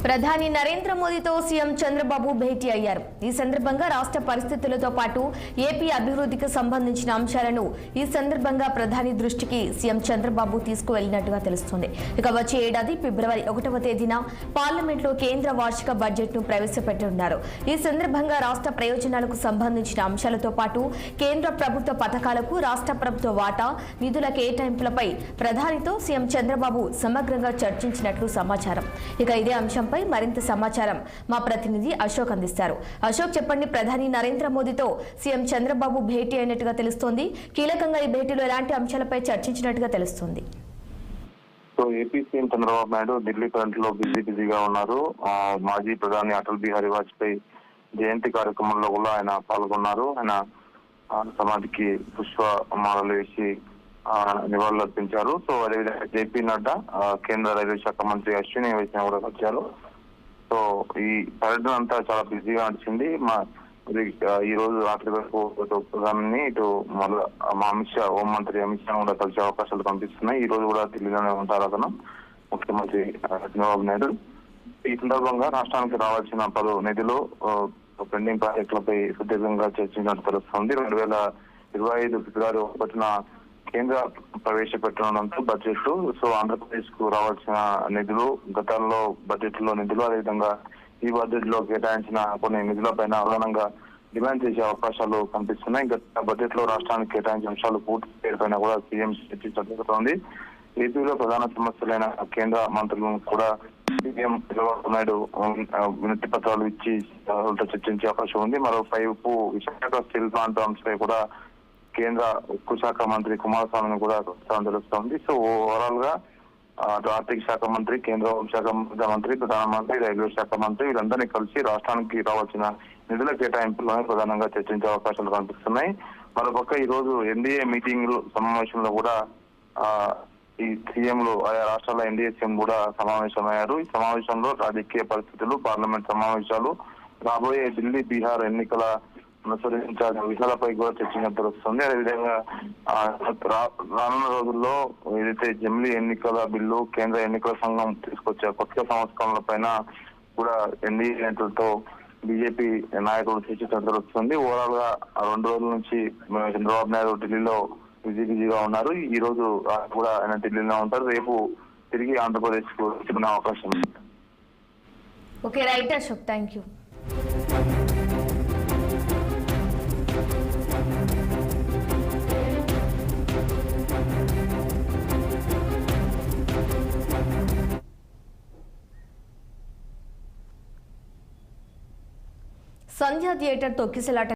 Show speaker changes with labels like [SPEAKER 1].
[SPEAKER 1] ప్రధాని నరేంద్ర మోదీతో సీఎం చంద్రబాబు భేటీ అయ్యారు. ఈ సందర్భంగా రాష్ట్ర పరిస్థితులతో పాటు ఏపీ అభివృద్ధికి సంబంధించిన అంశాలను ఈ సందర్భంగా ప్రధాని దృష్టికి సీఎం చంద్రబాబు తీసుకువెళ్లినట్టుగా తెలుస్తోంది. ఇక వచ్చే ఏడాది ఫిబ్రవరి 1వ తేదీన పార్లమెంట్లో కేంద్ర వార్షిక బడ్జెట్ను ప్రవేశపెట్టనున్నారు. ఈ సందర్భంగా రాష్ట్ర ప్రయోజనాలకు సంబంధించిన అంశాలతో పాటు కేంద్ర ప్రభుత్వ పథకాలకు రాష్ట్ర ప్రభుత్వ వాటా, నిధుల కేటాయింపులపై ప్రధానితో సీఎం చంద్రబాబు సమగ్రంగా చర్చించినట్లు సమాచారం. ఇక ఇదే అంశంపై మరింత సమాచారం మా ప్రతినిధి అశోక్ అందిస్తారు. అశోక్, చెప్పండి. ప్రధాని నరేంద్ర మోదీతో సీఎం చంద్రబాబు భేటీ అయినట్టుగా తెలుస్తోంది. కీలకంగా ఈ భేటీలో ఎలాంటి అంశాలపై చర్చించినట్టుగా తెలుస్తోంది?
[SPEAKER 2] ఏపీ సీఎం చంద్రబాబు నాయుడు ఢిల్లీ పర్యటనలో బిజీగా ఉన్నారు. మాజీ ప్రధాని అటల్ బిహారీ వాజ్పేయి జయంతి కార్యక్రమంలో కూడా ఆయన పాల్గొన్నారు. ఆయన సమాధికి పుష్పమాలలు వేసి నివాళులు అర్పించారు. సో అదేవిధంగా జేపీ నడ్డా, కేంద్ర రైల్వే శాఖ మంత్రి అశ్విని వైష్ణవ్ కూడా వచ్చారు. సో ఈ పర్యటన అంతా చాలా బిజీగా నడిచింది. ఈ రోజు రాత్రి వరకు ప్రధాని ఇటు మా హోంమంత్రి అమిత్ షా కూడా కలిసే అవకాశాలు కనిపిస్తున్నాయి. ఈ రోజు కూడా ఢిల్లీలోనే ఉంటారు అతను, ముఖ్యమంత్రి చంద్రబాబు నాయుడు. ఈ సందర్భంగా రాష్ట్రానికి రావాల్సిన పలు నిధులు, పెండింగ్ ప్రాజెక్టులపై సుదీర్ఘంగా చర్చించినట్టు తెలుస్తోంది. 2025 ఫిబ్రవరి 1న కేంద్ర ప్రవేశపెట్టడంతో బడ్జెట్, సో ఆంధ్రప్రదేశ్ కు రావాల్సిన నిధులు, గతంలో బడ్జెట్ లో నిధులు, అదేవిధంగా ఈ బడ్జెట్ లో కేటాయించిన కొన్ని నిధులపైన అదనంగా డిమాండ్ చేసే అవకాశాలు కనిపిస్తున్నాయి. గత బడ్జెట్ లో రాష్ట్రానికి కేటాయించిన అంశాలు పూర్తి పేరుపైన కూడా సీఎం చర్చించడం జరుగుతోంది. ఏపీలో ప్రధాన సమస్యలైన కేంద్ర మంత్రులను కూడా సీఎం చంద్రబాబు నాయుడు వినతి పత్రాలు ఇచ్చి చర్చించే అవకాశం ఉంది. మరోవైపు విశాఖ స్టీల్ ప్లాంట్ అంశంపై కూడా కేంద్ర ఉక్కు శాఖ మంత్రి కుమారస్వామిని కూడా తెలుస్తోంది. సో ఓవరాల్ గా ఆర్థిక శాఖ మంత్రి, కేంద్ర హోంశాఖ మంత్రి, ప్రధానమంత్రి, రైల్వే శాఖ మంత్రి వీళ్ళందరినీ కలిసి రాష్ట్రానికి రావాల్సిన నిధుల కేటాయింపులను ప్రధానంగా చర్చించే అవకాశాలు కనిపిస్తున్నాయి. మరోపక్క ఈ రోజు ఎన్డీఏ మీటింగ్ సమావేశంలో కూడా ఈ సీఎంలు ఆయా రాష్ట్రాల ఎన్డీఏ సీఎం కూడా సమావేశమయ్యారు. ఈ సమావేశంలో రాజకీయ పరిస్థితులు, పార్లమెంట్ సమావేశాలు, రాబోయే ఢిల్లీ, బీహార్ ఎన్నికల అనుసరించాల్సిన విషయాలపై కూడా చర్చించినట్టు తెలుస్తుంది. అదేవిధంగా రానున్న రోజుల్లో ఏదైతే జమిలీ ఎన్నికల బిల్లు, కేంద్ర ఎన్నికల సంఘం తీసుకొచ్చే కొత్త సంస్కరణలపైన కూడా ఎన్డీఏ నేతలతో బీజేపీ నాయకులు చర్చించినట్టు తెలుస్తుంది. ఓవరాల్ గా 2 రోజుల నుంచి చంద్రబాబు నాయుడు ఢిల్లీలో బిజీగా ఉన్నారు. ఈ రోజు కూడా ఆయన ఢిల్లీలో ఉంటారు. రేపు తిరిగి ఆంధ్రప్రదేశ్ కు వచ్చే అవకాశం ఉంది.
[SPEAKER 1] Okay, right Ashok, thank you. Sandhya theatre తొక్కిసలాట